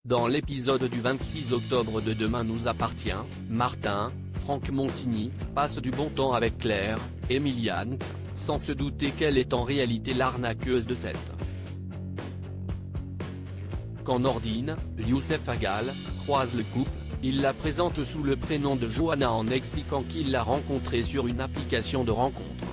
Dans l'épisode du 26 octobre de Demain nous appartient, Martin, Franck Monsigny, passe du bon temps avec Claire, Emiliane, sans se douter qu'elle est en réalité l'arnaqueuse de cette. Quand Nordine, Youssef Agal, croise le couple, il la présente sous le prénom de Johanna en expliquant qu'il l'a rencontrée sur une application de rencontre.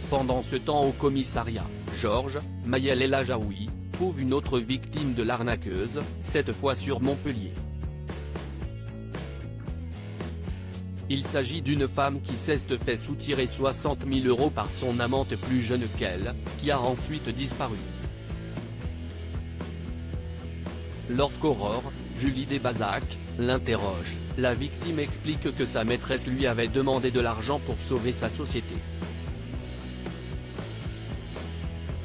Pendant ce temps au commissariat, Georges, Mayel El Ajaoui, trouve une autre victime de l'arnaqueuse, cette fois sur Montpellier. Il s'agit d'une femme qui s'est fait soutirer 60 000 € par son amante plus jeune qu'elle, qui a ensuite disparu. Lorsqu'Aurore, Julie Desbazac, l'interroge, la victime explique que sa maîtresse lui avait demandé de l'argent pour sauver sa société.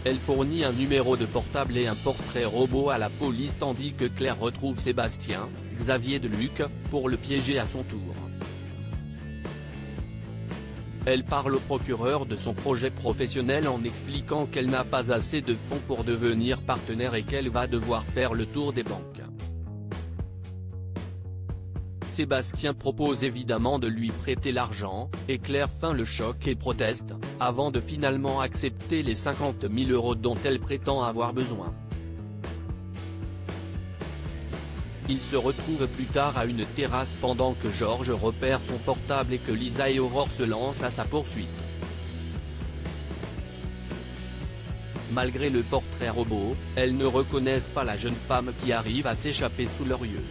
Elle fournit un numéro de portable et un portrait robot à la police tandis que Claire retrouve Sébastien, Xavier Deluc, pour le piéger à son tour. Elle parle au procureur de son projet professionnel en expliquant qu'elle n'a pas assez de fonds pour devenir partenaire et qu'elle va devoir faire le tour des banques. Sébastien propose évidemment de lui prêter l'argent, et Claire feint le choc et proteste, avant de finalement accepter les 50 000 € dont elle prétend avoir besoin. Ils se retrouvent plus tard à une terrasse pendant que Georges repère son portable et que Lisa et Aurore se lancent à sa poursuite. Malgré le portrait robot, elles ne reconnaissent pas la jeune femme qui arrive à s'échapper sous leurs yeux.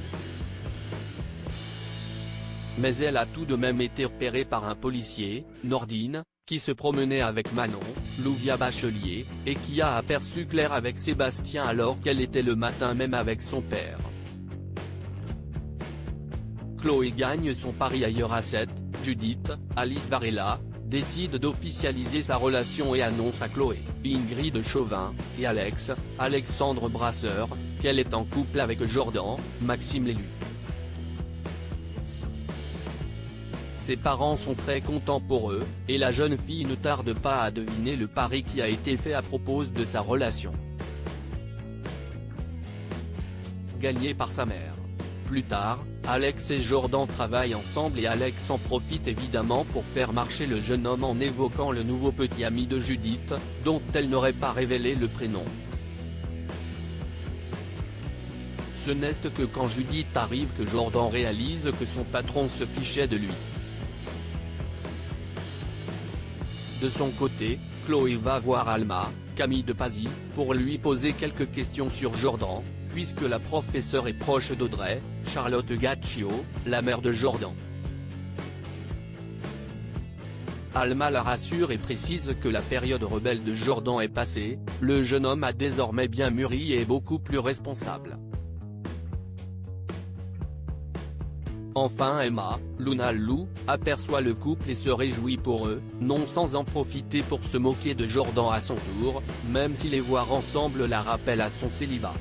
Mais elle a tout de même été repérée par un policier, Nordine, qui se promenait avec Manon, Louvia Bachelier, et qui a aperçu Claire avec Sébastien alors qu'elle était le matin même avec son père. Chloé gagne son pari ailleurs à 7, Judith, Alice Varela, décide d'officialiser sa relation et annonce à Chloé, Ingrid Chauvin, et Alex, Alexandre Brasseur, qu'elle est en couple avec Jordan, Maxime Lélu. Ses parents sont très contents pour eux, et la jeune fille ne tarde pas à deviner le pari qui a été fait à propos de sa relation. Gagné par sa mère. Plus tard, Alex et Jordan travaillent ensemble et Alex en profite évidemment pour faire marcher le jeune homme en évoquant le nouveau petit ami de Judith, dont elle n'aurait pas révélé le prénom. Ce n'est que quand Judith arrive que Jordan réalise que son patron se fichait de lui. De son côté, Chloé va voir Alma, Camille de Pazy, pour lui poser quelques questions sur Jordan, puisque la professeure est proche d'Audrey, Charlotte Gaccio, la mère de Jordan. Alma la rassure et précise que la période rebelle de Jordan est passée, le jeune homme a désormais bien mûri et est beaucoup plus responsable. Enfin Emma, Luna Lou, aperçoit le couple et se réjouit pour eux, non sans en profiter pour se moquer de Jordan à son tour, même si les voir ensemble la rappelle à son célibat.